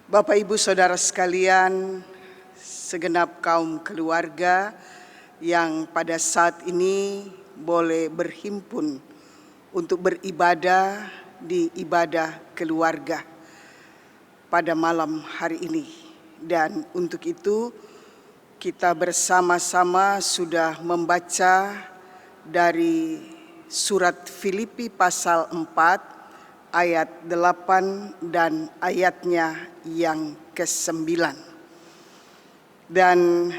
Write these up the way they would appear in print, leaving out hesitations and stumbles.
Bapak, Ibu, Saudara sekalian, segenap kaum keluarga yang pada saat ini boleh berhimpun untuk beribadah di ibadah keluarga pada malam hari ini. Dan untuk itu kita bersama-sama sudah membaca dari surat Filipi pasal 4 ayat 8 dan ayatnya yang ke-9. Dan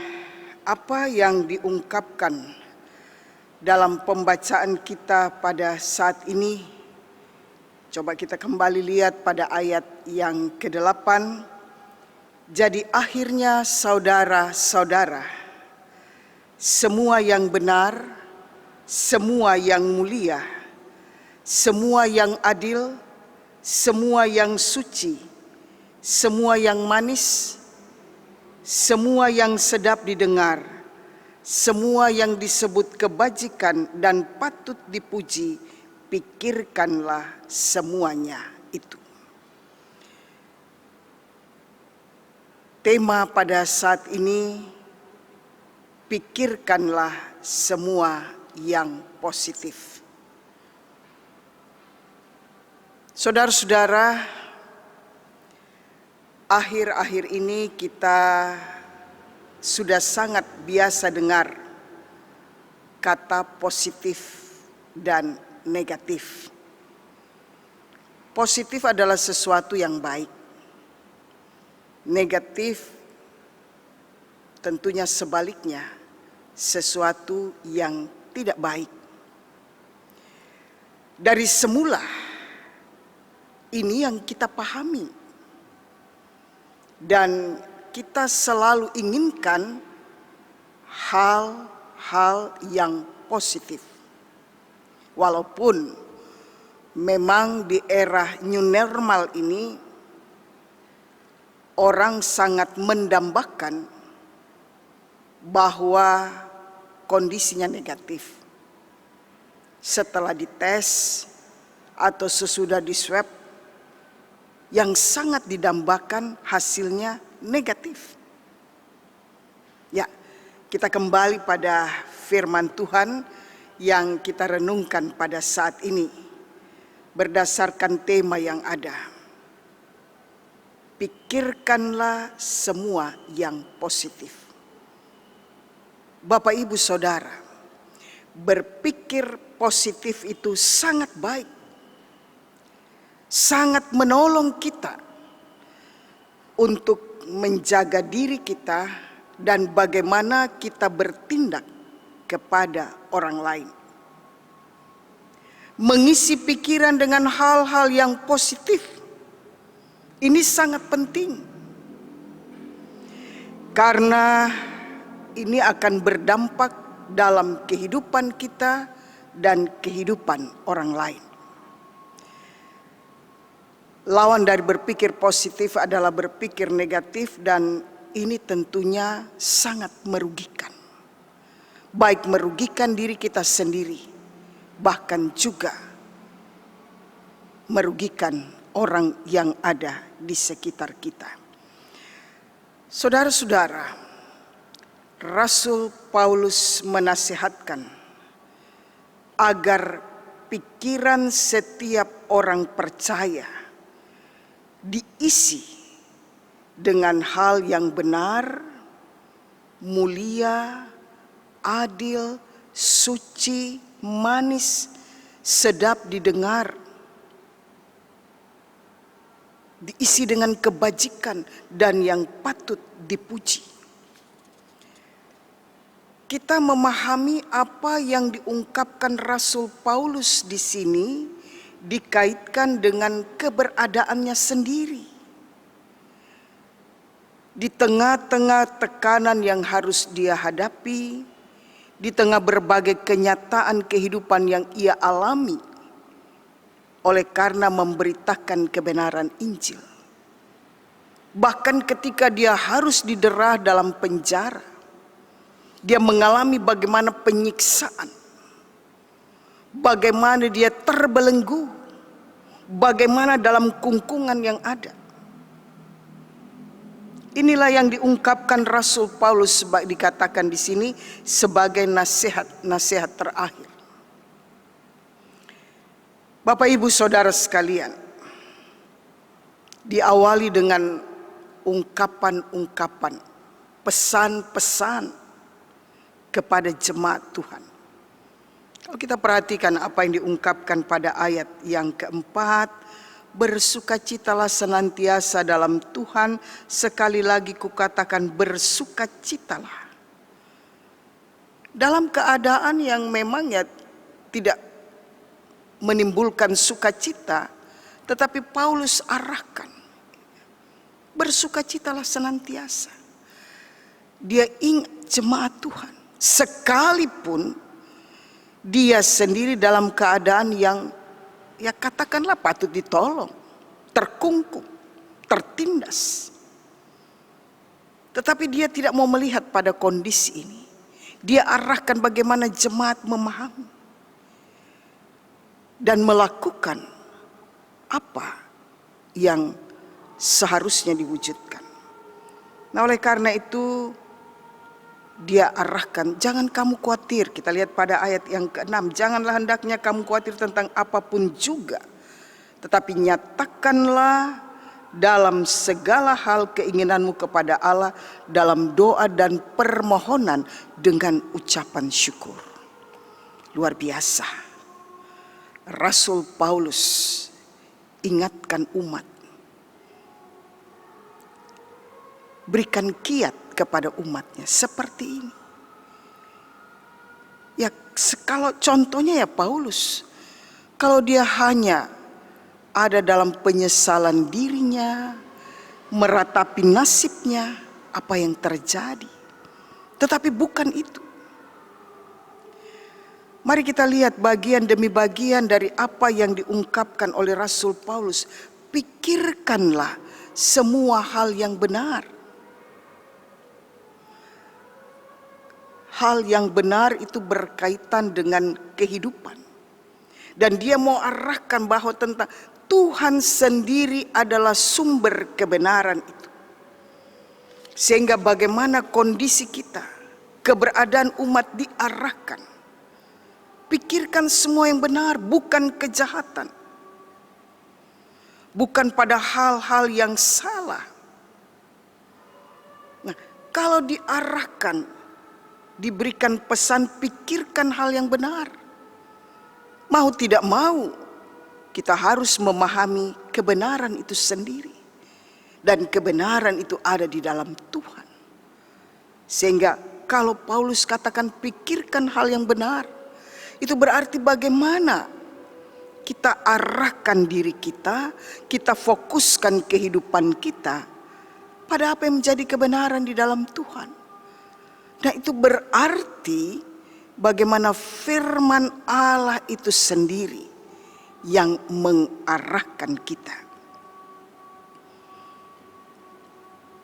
apa yang diungkapkan dalam pembacaan kita pada saat ini, coba kita kembali lihat pada ayat yang ke-8. Jadi akhirnya saudara-saudara, semua yang benar, semua yang mulia, semua yang adil, semua yang suci, semua yang manis, semua yang sedap didengar, semua yang disebut kebajikan dan patut dipuji, pikirkanlah semuanya itu. Tema pada saat ini, pikirkanlah semua yang positif. Saudara-saudara, akhir-akhir ini kita sudah sangat biasa dengar kata positif dan negatif. Positif adalah sesuatu yang baik. Negatif tentunya sebaliknya, sesuatu yang tidak baik. Dari semula ini yang kita pahami, dan kita selalu inginkan hal-hal yang positif. Walaupun memang di era new normal ini orang sangat mendambakan bahwa kondisinya negatif. Setelah dites atau sesudah di swab, yang sangat didambakan hasilnya negatif. Ya, kita kembali pada firman Tuhan yang kita renungkan pada saat ini berdasarkan tema yang ada. Pikirkanlah semua yang positif. Bapak, Ibu, Saudara, berpikir positif itu sangat baik. Sangat menolong kita untuk menjaga diri kita dan bagaimana kita bertindak kepada orang lain. Mengisi pikiran dengan hal-hal yang positif ini sangat penting, karena ini akan berdampak dalam kehidupan kita dan kehidupan orang lain. Lawan dari berpikir positif adalah berpikir negatif, dan ini tentunya sangat merugikan. Baik merugikan diri kita sendiri, bahkan juga merugikan orang yang ada di sekitar kita. Saudara-saudara, Rasul Paulus menasihatkan agar pikiran setiap orang percaya diisi dengan hal yang benar, mulia, adil, suci, manis, sedap didengar, diisi dengan kebajikan dan yang patut dipuji. Kita memahami apa yang diungkapkan Rasul Paulus di sini dikaitkan dengan keberadaannya sendiri. Di tengah-tengah tekanan yang harus dia hadapi, di tengah berbagai kenyataan kehidupan yang ia alami oleh karena memberitakan kebenaran Injil. Bahkan ketika dia harus didera dalam penjara, dia mengalami bagaimana penyiksaan, bagaimana dia terbelenggu, bagaimana dalam kungkungan yang ada. Inilah yang diungkapkan Rasul Paulus dikatakan di sini sebagai nasihat terakhir. Bapak Ibu Saudara sekalian, diawali dengan ungkapan-ungkapan, pesan-pesan kepada jemaat Tuhan. Kalau kita perhatikan apa yang diungkapkan pada ayat yang keempat, bersukacitalah senantiasa dalam Tuhan, sekali lagi kukatakan bersukacitalah. Dalam keadaan yang memang tidak menimbulkan sukacita, tetapi Paulus arahkan, bersukacitalah senantiasa. Dia ingat jemaat Tuhan, sekalipun dia sendiri dalam keadaan yang katakanlah patut ditolong, terkungkung, tertindas. Tetapi dia tidak mau melihat pada kondisi ini. Dia arahkan bagaimana jemaat memahami dan melakukan apa yang seharusnya diwujudkan. Nah, oleh karena itu dia arahkan, jangan kamu khawatir. Kita lihat pada ayat yang ke-6, janganlah hendaknya kamu khawatir tentang apapun juga, tetapi nyatakanlah dalam segala hal keinginanmu kepada Allah dalam doa dan permohonan dengan ucapan syukur. Luar biasa. Rasul Paulus ingatkan umat, berikan kiat kepada umatnya seperti ini. Ya, kalau contohnya Paulus, kalau dia hanya ada dalam penyesalan dirinya, meratapi nasibnya, apa yang terjadi. Tetapi bukan itu. Mari kita lihat bagian demi bagian dari apa yang diungkapkan oleh Rasul Paulus. Pikirkanlah semua hal yang benar. Hal yang benar itu berkaitan dengan kehidupan. Dan dia mau arahkan bahwa tentang Tuhan sendiri adalah sumber kebenaran itu. Sehingga bagaimana kondisi kita, keberadaan umat diarahkan. Pikirkan semua yang benar, bukan kejahatan. Bukan pada hal-hal yang salah. Nah, kalau diarahkan, diberikan pesan, pikirkan hal yang benar. Mau tidak mau, kita harus memahami kebenaran itu sendiri. Dan kebenaran itu ada di dalam Tuhan. Sehingga kalau Paulus katakan pikirkan hal yang benar, itu berarti bagaimana kita arahkan diri kita, kita fokuskan kehidupan kita pada apa yang menjadi kebenaran di dalam Tuhan. Nah, itu berarti bagaimana firman Allah itu sendiri yang mengarahkan kita.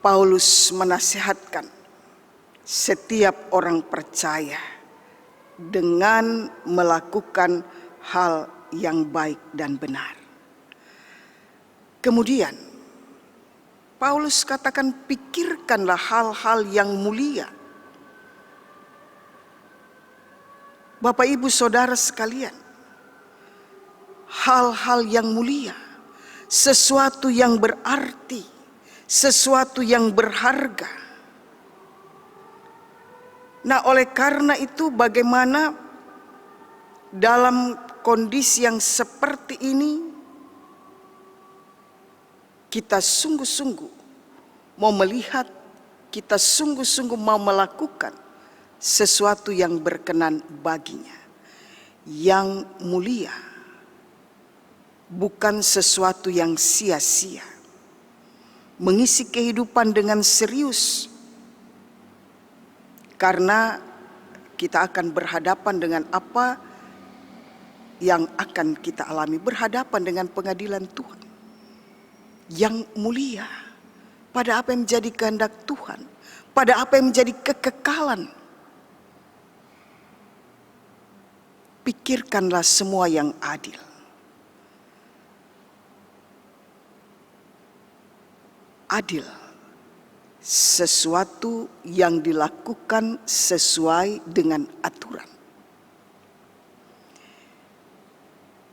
Paulus menasihatkan setiap orang percaya dengan melakukan hal yang baik dan benar. Kemudian Paulus katakan pikirkanlah hal-hal yang mulia. Bapak Ibu Saudara sekalian, hal-hal yang mulia, sesuatu yang berarti, sesuatu yang berharga. Nah, oleh karena itu bagaimana dalam kondisi yang seperti ini kita sungguh-sungguh mau melihat, kita sungguh-sungguh mau melakukan sesuatu yang berkenan baginya, yang mulia, bukan sesuatu yang sia-sia. Mengisi kehidupan dengan serius, karena kita akan berhadapan dengan apa yang akan kita alami, berhadapan dengan pengadilan Tuhan yang mulia, pada apa yang menjadi kehendak Tuhan, pada apa yang menjadi kekekalan. Pikirkanlah semua yang adil. Adil sesuatu yang dilakukan sesuai dengan aturan.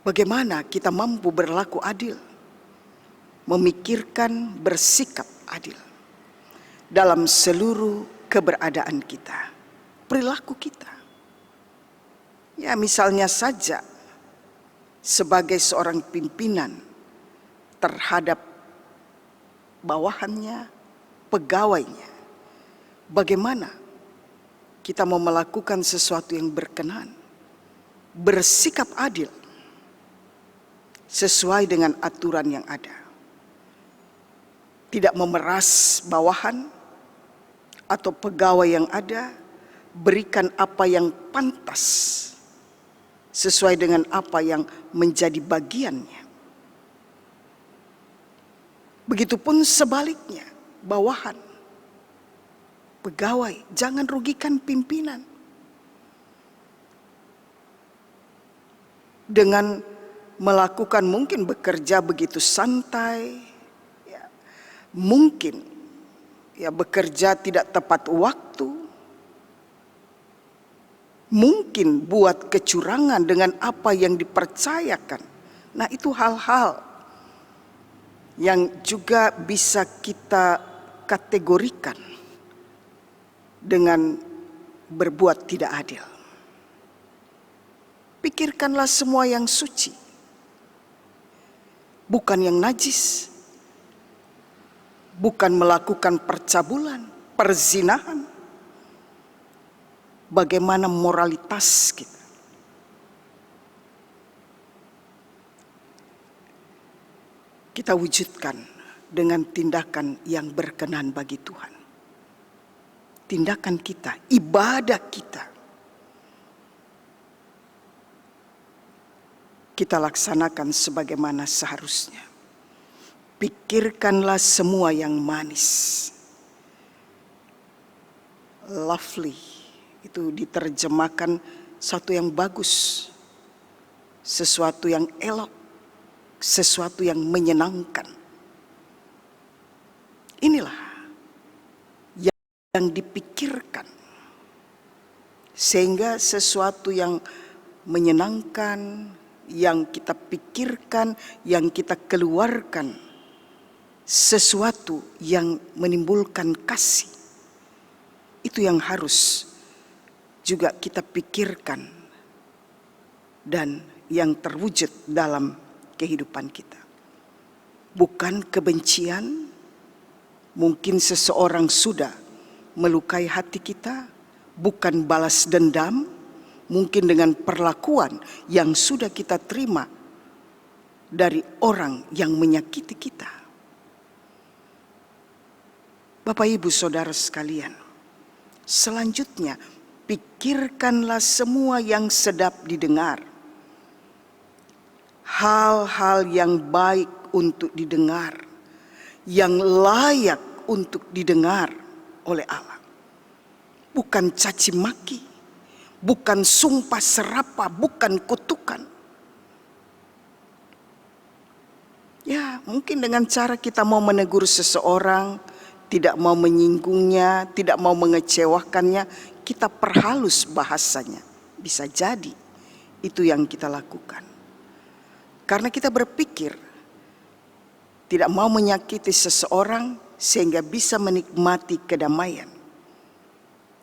Bagaimana kita mampu berlaku adil, memikirkan, bersikap adil dalam seluruh keberadaan kita, perilaku kita. Ya, misalnya saja sebagai seorang pimpinan terhadap bawahannya, pegawainya, bagaimana kita mau melakukan sesuatu yang berkenan, bersikap adil sesuai dengan aturan yang ada, tidak memeras bawahan atau pegawai yang ada, berikan apa yang pantas sesuai dengan apa yang menjadi bagiannya. Begitupun sebaliknya, bawahan, pegawai, jangan rugikan pimpinan dengan melakukan mungkin bekerja begitu santai, ya, mungkin ya bekerja tidak tepat waktu, mungkin buat kecurangan dengan apa yang dipercayakan. Nah, itu hal-hal yang juga bisa kita kategorikan dengan berbuat tidak adil. Pikirkanlah semua yang suci, bukan yang najis, bukan melakukan percabulan, perzinahan. Bagaimana moralitas kita? Kita wujudkan dengan tindakan yang berkenan bagi Tuhan. Tindakan kita, ibadah kita, kita laksanakan sebagaimana seharusnya. Pikirkanlah semua yang manis. Lovely, itu diterjemahkan sesuatu yang bagus, sesuatu yang elok, sesuatu yang menyenangkan. Inilah yang dipikirkan, sehingga sesuatu yang menyenangkan, yang kita pikirkan, yang kita keluarkan, sesuatu yang menimbulkan kasih, itu yang harus juga kita pikirkan dan yang terwujud dalam kehidupan kita. Bukan kebencian. Mungkin seseorang sudah melukai hati kita, bukan balas dendam, mungkin dengan perlakuan yang sudah kita terima dari orang yang menyakiti kita. Bapak, Ibu, Saudara sekalian, selanjutnya pikirkanlah semua yang sedap didengar, hal-hal yang baik untuk didengar, yang layak untuk didengar oleh Allah. Bukan caci maki, bukan sumpah serapah, bukan kutukan. Ya, mungkin dengan cara kita mau menegur seseorang, tidak mau menyinggungnya, tidak mau mengecewakannya, kita perhalus bahasanya. Bisa jadi itu yang kita lakukan. Karena kita berpikir tidak mau menyakiti seseorang sehingga bisa menikmati kedamaian.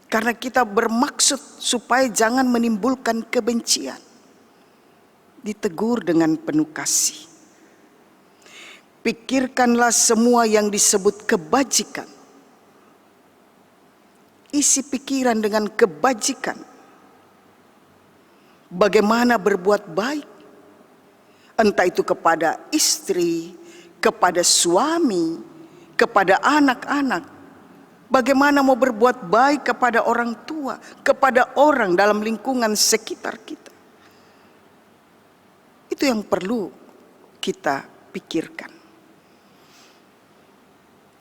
Karena kita bermaksud supaya jangan menimbulkan kebencian. Ditegur dengan penuh kasih. Pikirkanlah semua yang disebut kebajikan. Isi pikiran dengan kebajikan. Bagaimana berbuat baik. Entah itu kepada istri, kepada suami, kepada anak-anak. Bagaimana mau berbuat baik kepada orang tua, kepada orang dalam lingkungan sekitar kita. Itu yang perlu kita pikirkan.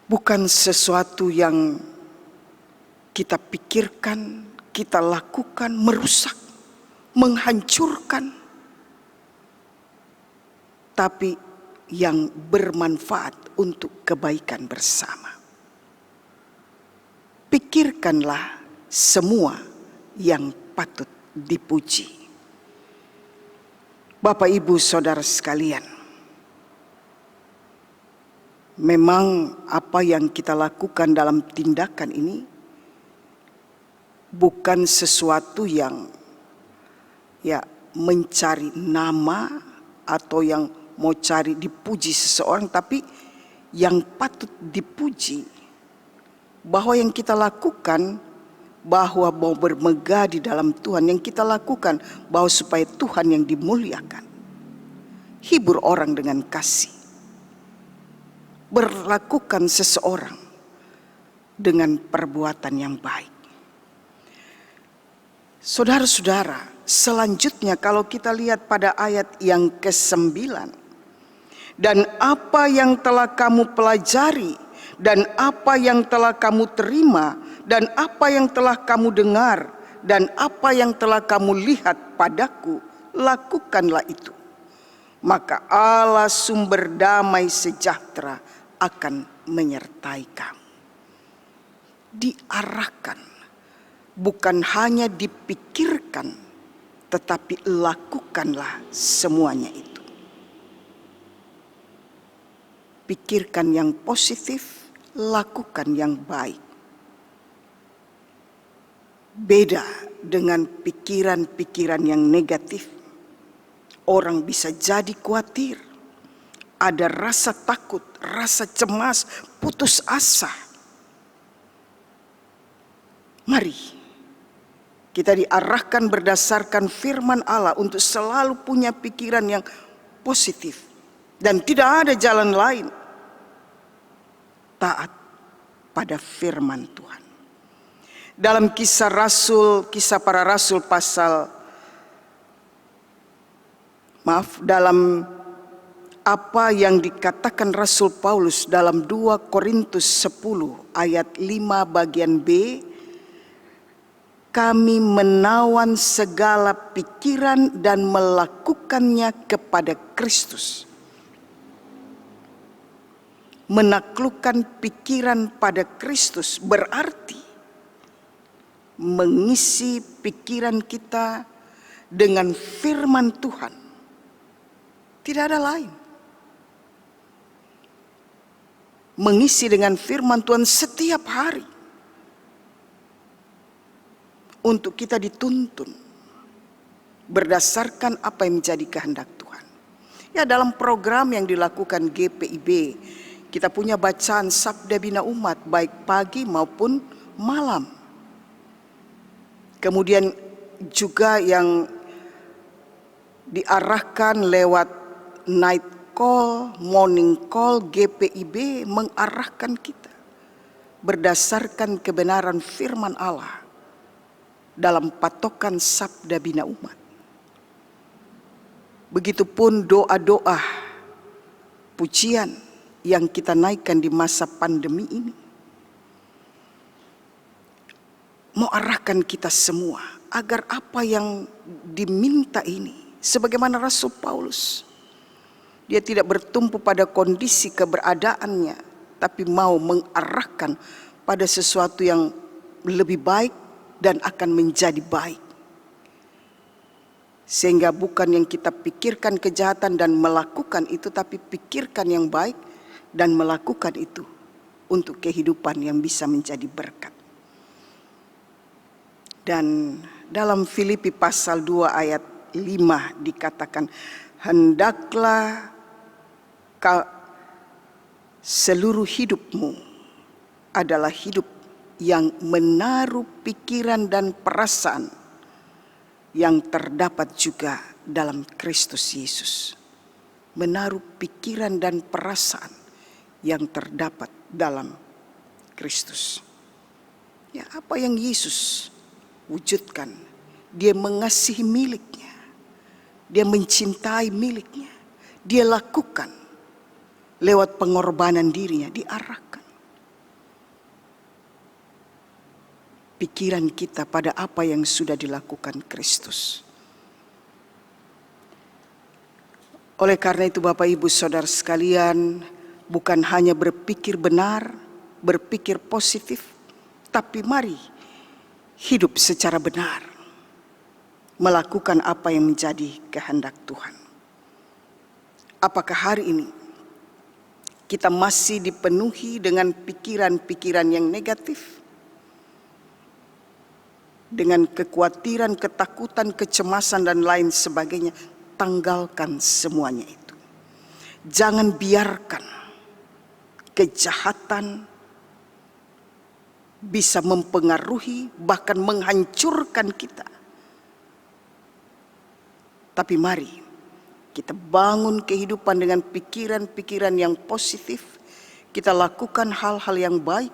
Bukan sesuatu yang kita pikirkan, kita lakukan, merusak, menghancurkan. Tapi yang bermanfaat untuk kebaikan bersama. pikirkanlah semua yang patut dipuji. Bapak, Ibu, Saudara sekalian, memang apa yang kita lakukan dalam tindakan ini bukan sesuatu yang mencari nama atau yang mau cari dipuji seseorang, tapi yang patut dipuji bahwa yang kita lakukan, bahwa mau bermegah di dalam Tuhan, yang kita lakukan bahwa supaya Tuhan yang dimuliakan. Hibur orang dengan kasih. Berlakukan seseorang dengan perbuatan yang baik. Saudara-saudara, selanjutnya kalau kita lihat pada ayat yang ke-9. Dan apa yang telah kamu pelajari, dan apa yang telah kamu terima, dan apa yang telah kamu dengar, dan apa yang telah kamu lihat padaku, lakukanlah itu. Maka Allah sumber damai sejahtera akan menyertai kamu. Diarahkan, bukan hanya dipikirkan, tetapi lakukanlah semuanya itu. Pikirkan yang positif, lakukan yang baik. Beda dengan pikiran-pikiran yang negatif. Orang bisa jadi khawatir, ada rasa takut, rasa cemas, putus asa. Mari kita diarahkan berdasarkan firman Allah untuk selalu punya pikiran yang positif. Dan tidak ada jalan lain. Taat pada firman Tuhan. Dalam kisah para rasul dalam apa yang dikatakan Rasul Paulus dalam 2 Korintus 10 ayat 5 bagian B, kami menawan segala pikiran dan melakukannya kepada Kristus. Menaklukkan pikiran pada Kristus berarti mengisi pikiran kita dengan firman Tuhan. Tidak ada lain. Mengisi dengan firman Tuhan setiap hari. Untuk kita dituntun berdasarkan apa yang menjadi kehendak Tuhan. Ya, dalam program yang dilakukan GPIB, kita punya bacaan Sabda Bina Umat baik pagi maupun malam. Kemudian juga yang diarahkan lewat night call, morning call, GPIB mengarahkan kita berdasarkan kebenaran firman Allah dalam patokan Sabda Bina Umat. Begitupun doa-doa pujian yang kita naikkan di masa pandemi ini. Mau arahkan kita semua agar apa yang diminta ini, sebagaimana Rasul Paulus, dia tidak bertumpu pada kondisi keberadaannya, tapi mau mengarahkan pada sesuatu yang lebih baik dan akan menjadi baik. Sehingga bukan yang kita pikirkan kejahatan dan melakukan itu, tapi pikirkan yang baik dan melakukan itu untuk kehidupan yang bisa menjadi berkat. Dan dalam Filipi pasal 2 ayat 5 dikatakan, hendaklah seluruh hidupmu adalah hidup yang menaruh pikiran dan perasaan yang terdapat juga dalam Kristus Yesus. Menaruh pikiran dan perasaan yang terdapat dalam Kristus. Ya, apa yang Yesus wujudkan, dia mengasihi miliknya, dia mencintai miliknya, dia lakukan lewat pengorbanan dirinya, diarahkan pikiran kita pada apa yang sudah dilakukan Kristus. Oleh karena itu Bapak Ibu Saudara sekalian, bukan hanya berpikir benar, berpikir positif, tapi mari hidup secara benar, melakukan apa yang menjadi kehendak Tuhan. Apakah hari ini kita masih dipenuhi dengan pikiran-pikiran yang negatif? Dengan kekhawatiran, ketakutan, kecemasan, dan lain sebagainya. Tanggalkan semuanya itu. Jangan biarkan kejahatan bisa mempengaruhi, bahkan menghancurkan kita. Tapi mari kita bangun kehidupan dengan pikiran-pikiran yang positif. Kita lakukan hal-hal yang baik,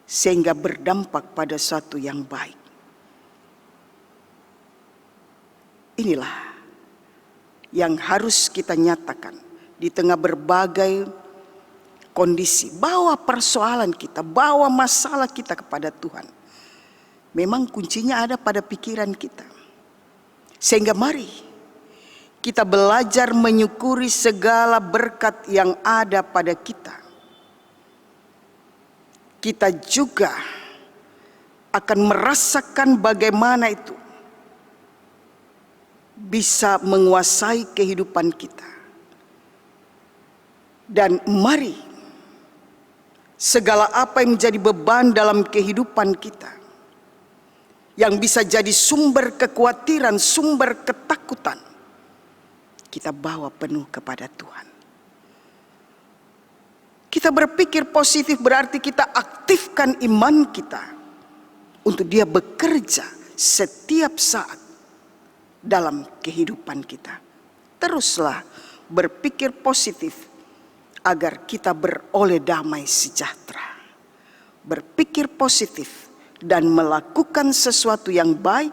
sehingga berdampak pada suatu yang baik. Inilah yang harus kita nyatakan di tengah berbagai kondisi. Bawa persoalan kita, bawa masalah kita kepada Tuhan. Memang kuncinya ada pada pikiran kita. Sehingga mari kita belajar menyukuri segala berkat yang ada pada kita. Kita juga akan merasakan bagaimana itu bisa menguasai kehidupan kita. Dan mari segala apa yang menjadi beban dalam kehidupan kita, yang bisa jadi sumber kekhawatiran, sumber ketakutan, kita bawa penuh kepada Tuhan. Kita berpikir positif berarti kita aktifkan iman kita untuk Dia bekerja setiap saat dalam kehidupan kita. Teruslah berpikir positif agar kita beroleh damai sejahtera. Berpikir positif dan melakukan sesuatu yang baik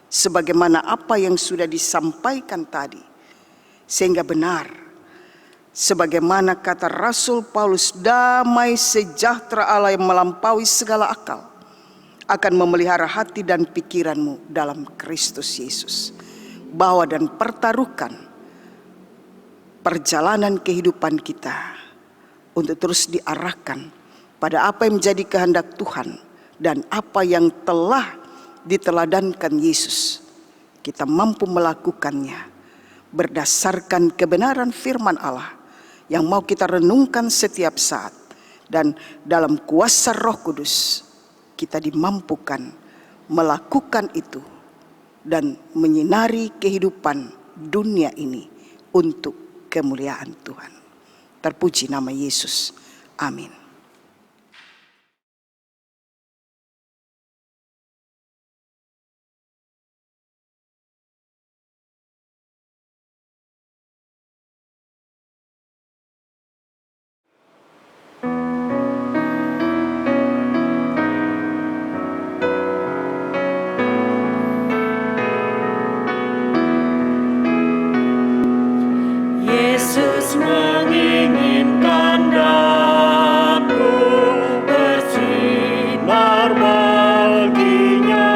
sebagaimana apa yang sudah disampaikan tadi, sehingga benar sebagaimana kata Rasul Paulus, damai sejahtera Allah yang melampaui segala akal akan memelihara hati dan pikiranmu dalam Kristus Yesus. Bawa dan pertaruhkan perjalanan kehidupan kita untuk terus diarahkan pada apa yang menjadi kehendak Tuhan dan apa yang telah diteladankan Yesus. Kita mampu melakukannya berdasarkan kebenaran firman Allah yang mau kita renungkan setiap saat, dan dalam kuasa Roh Kudus kita dimampukan melakukan itu dan menyinari kehidupan dunia ini untuk kemuliaan Tuhan. Terpuji nama Yesus. Amin. Yesus menginginkan daku bersinar baginya,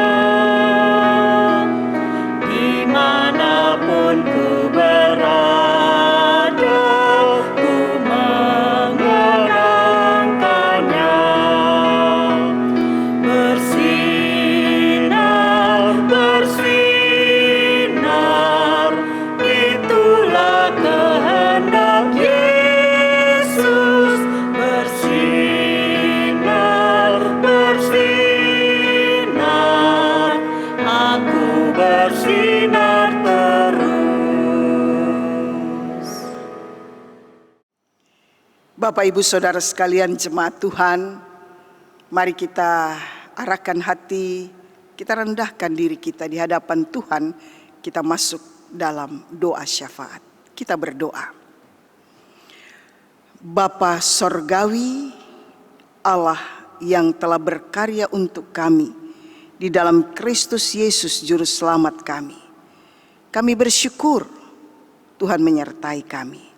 dimanapun ku berada, ku mengerangkannya. Bersinar, bersinar, itulah kehendak Yesus. Bersinar, bersinar, aku bersinar terus. Bapak Ibu Saudara sekalian, jemaat Tuhan, mari kita arahkan hati, kita rendahkan diri kita di hadapan Tuhan, kita masuk dalam doa syafaat. Kita berdoa. Bapa Sorgawi, Allah yang telah berkarya untuk kami di dalam Kristus Yesus Juru Selamat kami. Kami bersyukur Tuhan menyertai kami.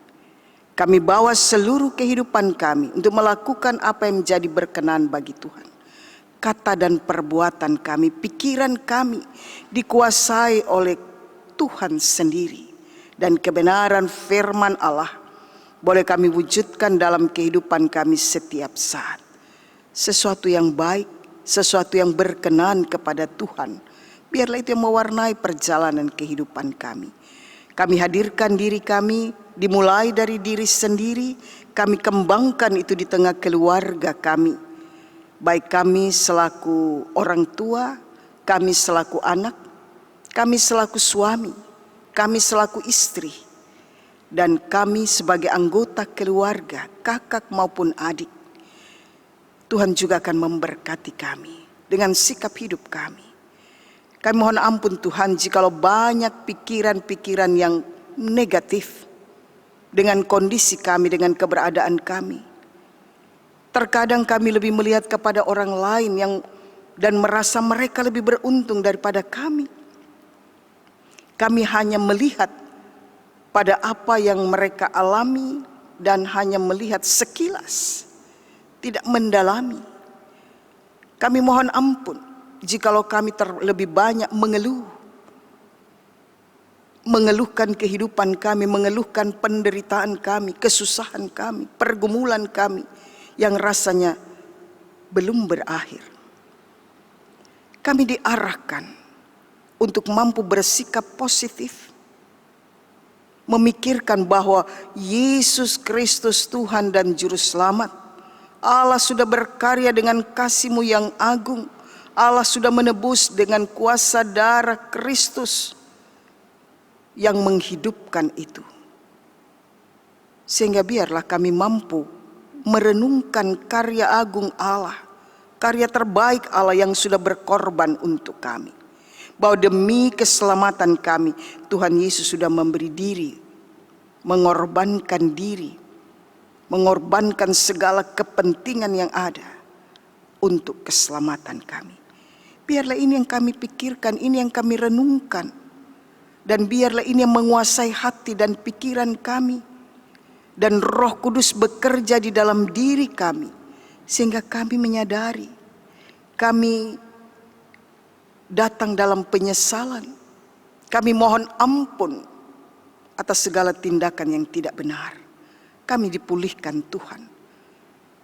Kami bawa seluruh kehidupan kami untuk melakukan apa yang menjadi berkenan bagi Tuhan. Kata dan perbuatan kami, pikiran kami dikuasai oleh Tuhan sendiri. Dan kebenaran firman Allah boleh kami wujudkan dalam kehidupan kami setiap saat. sesuatu yang baik, sesuatu yang berkenan kepada Tuhan. Biarlah itu yang mewarnai perjalanan kehidupan kami. Kami hadirkan diri kami, dimulai dari diri sendiri, kami kembangkan itu di tengah keluarga kami. Baik kami selaku orang tua, kami selaku anak, kami selaku suami, kami selaku istri, dan kami sebagai anggota keluarga, kakak maupun adik. Tuhan juga akan memberkati kami dengan sikap hidup kami. Kami mohon ampun Tuhan jikalau banyak pikiran-pikiran yang negatif dengan kondisi kami, dengan keberadaan kami. Terkadang kami lebih melihat kepada orang lain dan merasa mereka lebih beruntung daripada kami. Kami hanya melihat pada apa yang mereka alami dan hanya melihat sekilas, tidak mendalami. Kami mohon ampun jikalau kami terlebih banyak mengeluhkan kehidupan kami, mengeluhkan penderitaan kami, kesusahan kami, pergumulan kami yang rasanya belum berakhir. Kami diarahkan untuk mampu bersikap positif, memikirkan bahwa Yesus Kristus Tuhan dan Juru Selamat, Allah sudah berkarya dengan kasih-Mu yang agung. Allah sudah menebus dengan kuasa darah Kristus yang menghidupkan itu. Sehingga biarlah kami mampu merenungkan karya agung Allah, karya terbaik Allah yang sudah berkorban untuk kami. Bahwa demi keselamatan kami, Tuhan Yesus sudah memberi diri, mengorbankan diri, mengorbankan segala kepentingan yang ada untuk keselamatan kami. Biarlah ini yang kami pikirkan, ini yang kami renungkan. Dan biarlah ini yang menguasai hati dan pikiran kami. Dan Roh Kudus bekerja di dalam diri kami. Sehingga kami menyadari, kami datang dalam penyesalan. Kami mohon ampun atas segala tindakan yang tidak benar. Kami dipulihkan Tuhan.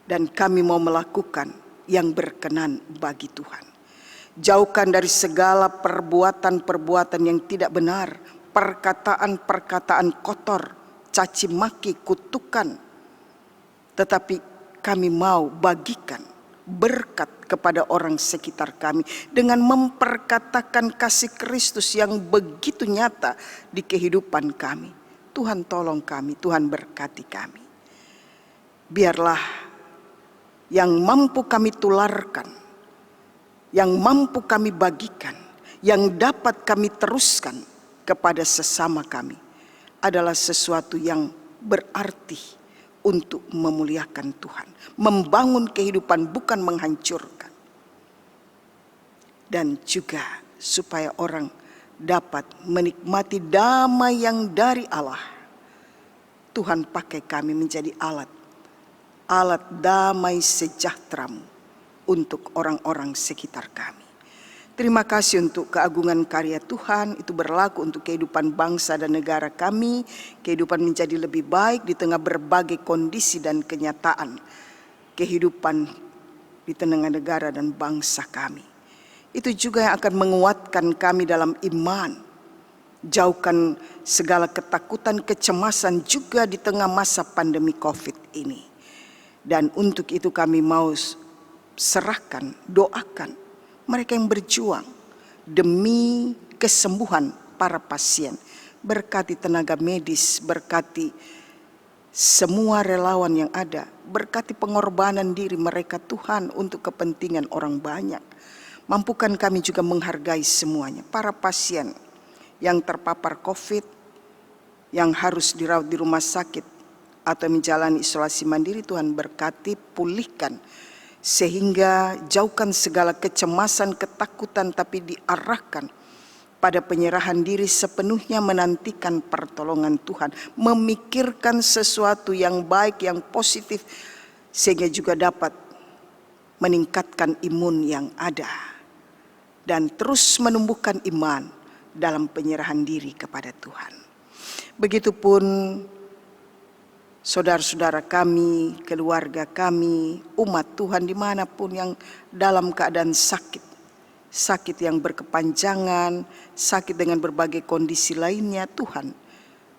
Dan kami mau melakukan yang berkenan bagi Tuhan. Jauhkan dari segala perbuatan-perbuatan yang tidak benar, perkataan-perkataan kotor, caci maki, kutukan. Tetapi kami mau bagikan berkat kepada orang sekitar kami dengan memperkatakan kasih Kristus yang begitu nyata di kehidupan kami. Tuhan tolong kami, Tuhan berkati kami. Biarlah yang mampu kami tularkan, yang mampu kami bagikan, yang dapat kami teruskan kepada sesama kami adalah sesuatu yang berarti untuk memuliakan Tuhan, membangun kehidupan bukan menghancurkan. Dan juga supaya orang dapat menikmati damai yang dari Allah. Tuhan pakai kami menjadi alat damai sejahtera-Mu untuk orang-orang sekitar kami. Terima kasih untuk keagungan karya Tuhan, itu berlaku untuk kehidupan bangsa dan negara kami. Kehidupan menjadi lebih baik di tengah berbagai kondisi dan kenyataan kehidupan di tengah negara dan bangsa kami. Itu juga yang akan menguatkan kami dalam iman. Jauhkan segala ketakutan, kecemasan juga di tengah masa pandemi COVID ini. Dan untuk itu kami mau serahkan, doakan mereka yang berjuang demi kesembuhan para pasien. Berkati tenaga medis, berkati semua relawan yang ada, berkati pengorbanan diri mereka Tuhan untuk kepentingan orang banyak. Mampukan kami juga menghargai semuanya, para pasien yang terpapar COVID, yang harus dirawat di rumah sakit atau menjalani isolasi mandiri. Tuhan berkati, pulihkan, sehingga jauhkan segala kecemasan, ketakutan, tapi diarahkan pada penyerahan diri sepenuhnya menantikan pertolongan Tuhan. Memikirkan sesuatu yang baik, yang positif, sehingga juga dapat meningkatkan imun yang ada. Dan terus menumbuhkan iman dalam penyerahan diri kepada Tuhan. Begitupun saudara-saudara kami, keluarga kami, umat Tuhan dimanapun yang dalam keadaan sakit, sakit yang berkepanjangan, sakit dengan berbagai kondisi lainnya. Tuhan,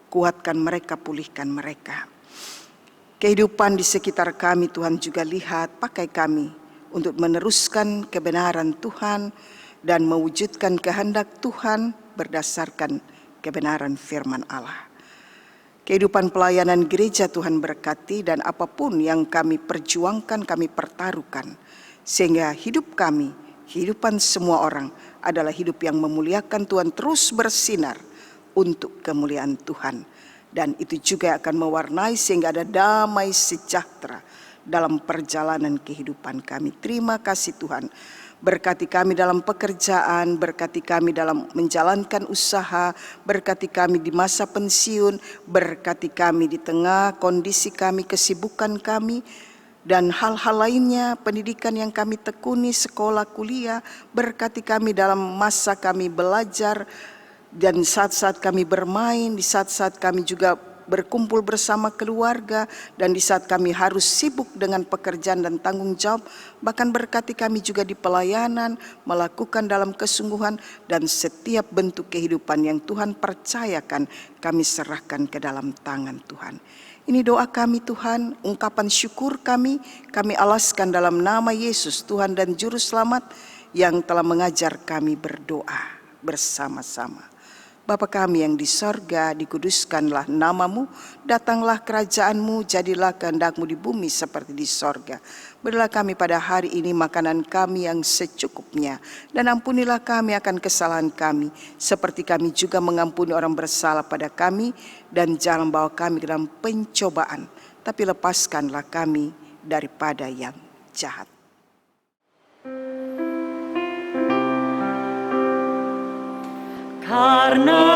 kuatkan mereka, pulihkan mereka. Kehidupan di sekitar kami Tuhan juga lihat, pakai kami untuk meneruskan kebenaran Tuhan dan mewujudkan kehendak Tuhan berdasarkan kebenaran firman Allah. Kehidupan pelayanan gereja Tuhan berkati, dan apapun yang kami perjuangkan, kami pertaruhkan, sehingga hidup kami, kehidupan semua orang adalah hidup yang memuliakan Tuhan, terus bersinar untuk kemuliaan Tuhan. Dan itu juga akan mewarnai sehingga ada damai sejahtera dalam perjalanan kehidupan kami. Terima kasih Tuhan. Berkati kami dalam pekerjaan, berkati kami dalam menjalankan usaha, berkati kami di masa pensiun, berkati kami di tengah kondisi kami, kesibukan kami, dan hal-hal lainnya, pendidikan yang kami tekuni, sekolah, kuliah. Berkati kami dalam masa kami belajar, dan saat-saat kami bermain, di saat-saat kami juga berkumpul bersama keluarga, dan di saat kami harus sibuk dengan pekerjaan dan tanggung jawab. Bahkan berkati kami juga di pelayanan, melakukan dalam kesungguhan, dan setiap bentuk kehidupan yang Tuhan percayakan, kami serahkan ke dalam tangan Tuhan. Ini doa kami Tuhan, ungkapan syukur kami alaskan dalam nama Yesus Tuhan dan Juru Selamat yang telah mengajar kami berdoa bersama-sama. Bapa kami yang di sorga, dikuduskanlah namamu, datanglah kerajaanmu, jadilah kehendak-Mu di bumi seperti di sorga. Berilah kami pada hari ini makanan kami yang secukupnya, dan ampunilah kami akan kesalahan kami, seperti kami juga mengampuni orang bersalah pada kami, dan jangan bawa kami ke dalam pencobaan, tapi lepaskanlah kami daripada yang jahat. Karena